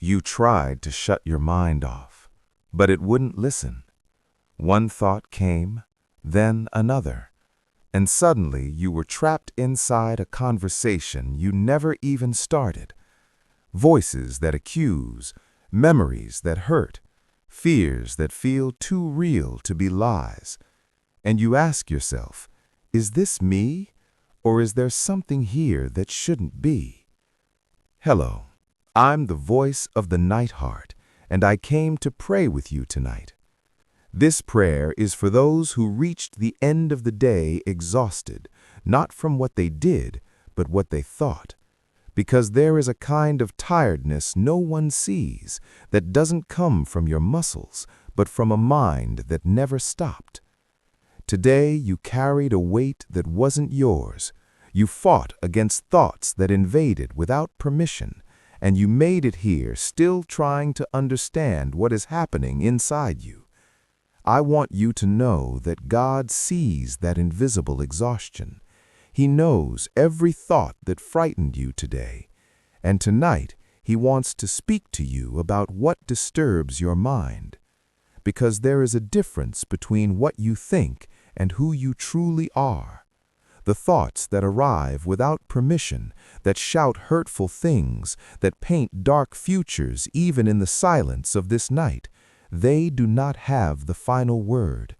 You tried to shut your mind off, but it wouldn't listen. One thought came, then another, and suddenly you were trapped inside a conversation you never even started. Voices that accuse, memories that hurt, fears that feel too real to be lies. And you ask yourself, is this me, or is there something here that shouldn't be? Hello, I'm the voice of the night heart, and I came to pray with you tonight. This prayer is for those who reached the end of the day exhausted, not from what they did, but what they thought. Because there is a kind of tiredness no one sees that doesn't come from your muscles, but from a mind that never stopped. Today you carried a weight that wasn't yours. You fought against thoughts that invaded without permission, and you made it here still trying to understand what is happening inside you. I want you to know that God sees that invisible exhaustion. He knows every thought that frightened you today, and tonight He wants to speak to you about what disturbs your mind. Because there is a difference between what you think and who you truly are. The thoughts that arrive without permission, that shout hurtful things, that paint dark futures even in the silence of this night, they do not have the final word.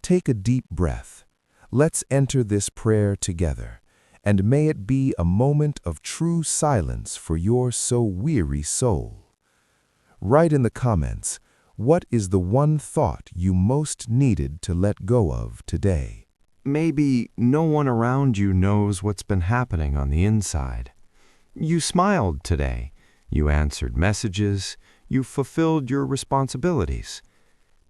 Take a deep breath. Let's enter this prayer together, and may it be a moment of true silence for your so weary soul. Write in the comments, what is the one thought you most needed to let go of today? Maybe no one around you knows what's been happening on the inside. You smiled today. You answered messages. You fulfilled your responsibilities.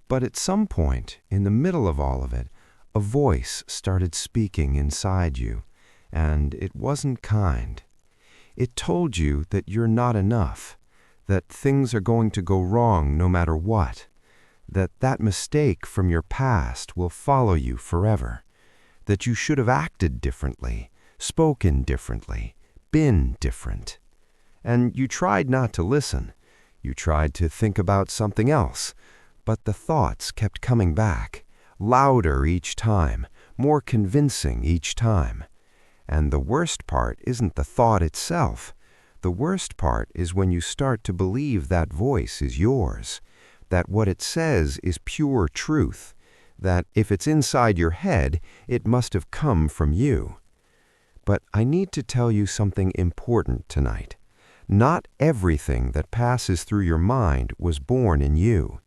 But at some point, in the middle of all of it, a voice started speaking inside you, and it wasn't kind. It told you that you're not enough, that things are going to go wrong no matter what, that mistake from your past will follow you forever, that you should have acted differently, spoken differently, been different. And you tried not to listen. You tried to think about something else, but the thoughts kept coming back, louder each time, more convincing each time. And the worst part isn't the thought itself. The worst part is when you start to believe that voice is yours, that what it says is pure truth, that if it's inside your head, it must have come from you. But I need to tell you something important tonight. Not everything that passes through your mind was born in you.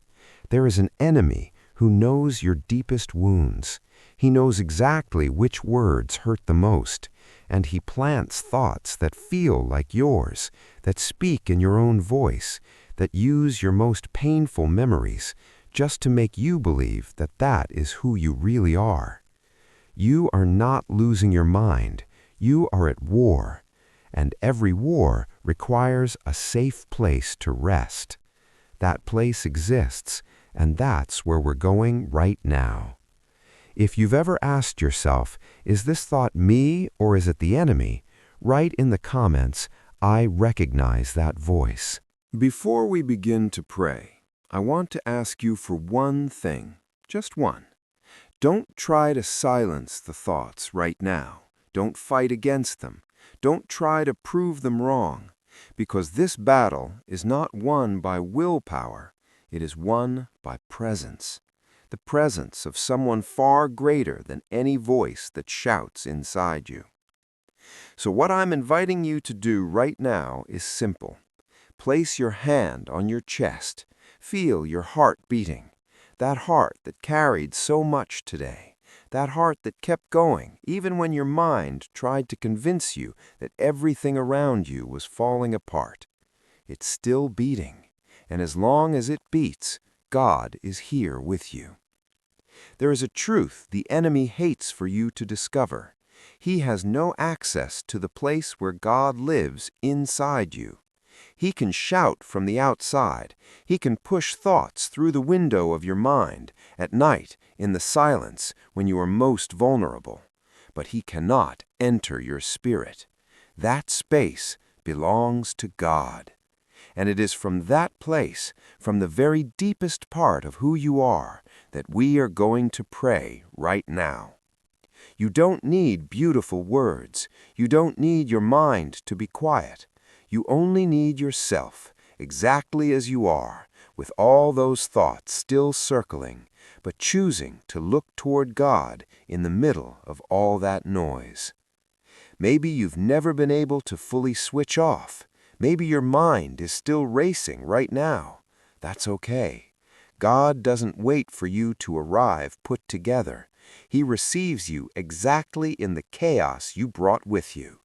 There is an enemy who knows your deepest wounds. He knows exactly which words hurt the most, and he plants thoughts that feel like yours, that speak in your own voice, that use your most painful memories, just to make you believe that that is who you really are. You are not losing your mind. You are at war, and every war requires a safe place to rest. That place exists, and that's where we're going right now. If you've ever asked yourself, is this thought me or is it the enemy? Write in the comments, I recognize that voice. Before we begin to pray, I want to ask you for one thing, just one. Don't try to silence the thoughts right now. Don't fight against them. Don't try to prove them wrong, because this battle is not won by willpower. It is won by presence, the presence of someone far greater than any voice that shouts inside you. So what I'm inviting you to do right now is simple. Place your hand on your chest. Feel your heart beating, that heart that carried so much today, that heart that kept going even when your mind tried to convince you that everything around you was falling apart. It's still beating, and as long as it beats, God is here with you. There is a truth the enemy hates for you to discover. He has no access to the place where God lives inside you. He can shout from the outside. He can push thoughts through the window of your mind at night in the silence when you are most vulnerable. But he cannot enter your spirit. That space belongs to God. And it is from that place, from the very deepest part of who you are, that we are going to pray right now. You don't need beautiful words. You don't need your mind to be quiet. You only need yourself, exactly as you are, with all those thoughts still circling, but choosing to look toward God in the middle of all that noise. Maybe you've never been able to fully switch off. Maybe your mind is still racing right now. That's okay. God doesn't wait for you to arrive put together. He receives you exactly in the chaos you brought with you.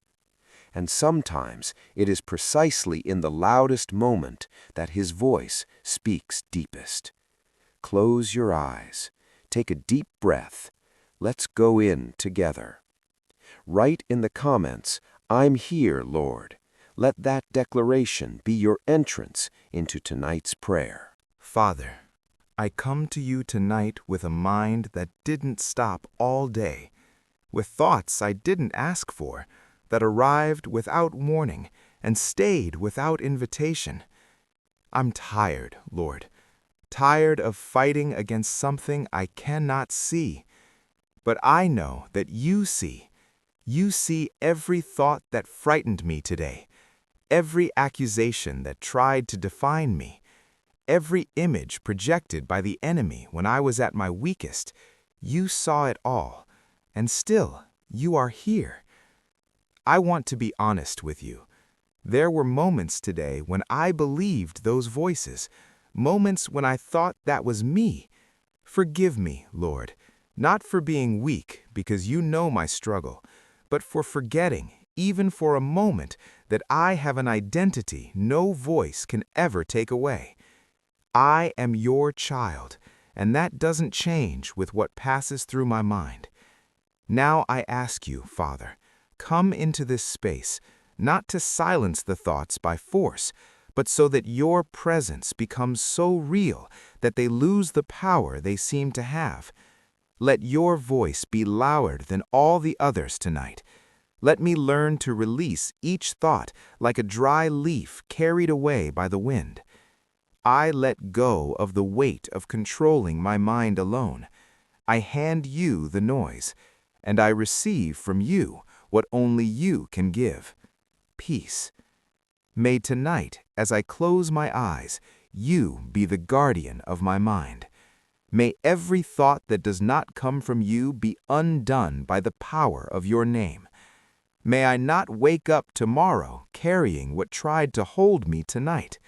And sometimes it is precisely in the loudest moment that His voice speaks deepest. Close your eyes. Take a deep breath. Let's go in together. Write in the comments, "I'm here, Lord." Let that declaration be your entrance into tonight's prayer. Father, I come to you tonight with a mind that didn't stop all day, with thoughts I didn't ask for, that arrived without warning and stayed without invitation. I'm tired, Lord, tired of fighting against something I cannot see. But I know that you see. You see every thought that frightened me today, every accusation that tried to define me, every image projected by the enemy when I was at my weakest. You saw it all, and still you are here. I want to be honest with you. There were moments today when I believed those voices, moments when I thought that was me. Forgive me, Lord, not for being weak, because you know my struggle, but for forgetting, even for a moment, that I have an identity no voice can ever take away. I am your child, and that doesn't change with what passes through my mind. Now I ask you, Father, come into this space, not to silence the thoughts by force, but so that your presence becomes so real that they lose the power they seem to have. Let your voice be louder than all the others tonight. Let me learn to release each thought like a dry leaf carried away by the wind. I let go of the weight of controlling my mind alone. I hand you the noise, and I receive from you what only you can give: peace. May tonight, as I close my eyes, you be the guardian of my mind. May every thought that does not come from you be undone by the power of your name. May I not wake up tomorrow carrying what tried to hold me tonight.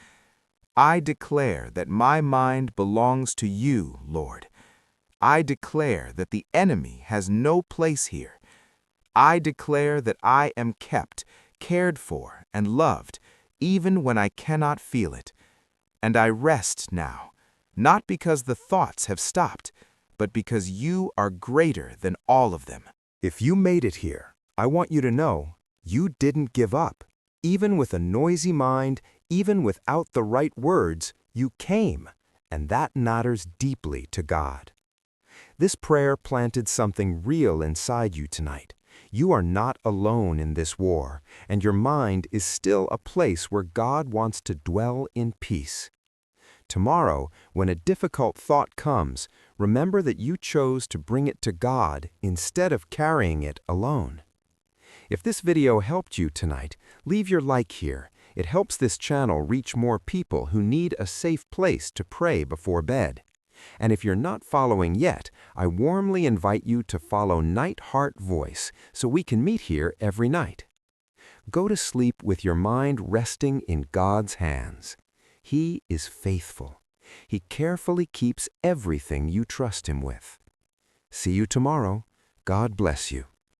I declare that my mind belongs to you, Lord. I declare that the enemy has no place here. I declare that I am kept, cared for, and loved, even when I cannot feel it. And I rest now, not because the thoughts have stopped, but because you are greater than all of them. If you made it here, I want you to know you didn't give up. Even with a noisy mind, even without the right words, you came, and that matters deeply to God. This prayer planted something real inside you tonight. You are not alone in this war, and your mind is still a place where God wants to dwell in peace. Tomorrow, when a difficult thought comes, remember that you chose to bring it to God instead of carrying it alone. If this video helped you tonight, leave your like here. It helps this channel reach more people who need a safe place to pray before bed. And if you're not following yet, I warmly invite you to follow Night Heart Voice so we can meet here every night. Go to sleep with your mind resting in God's hands. He is faithful. He carefully keeps everything you trust Him with. See you tomorrow. God bless you.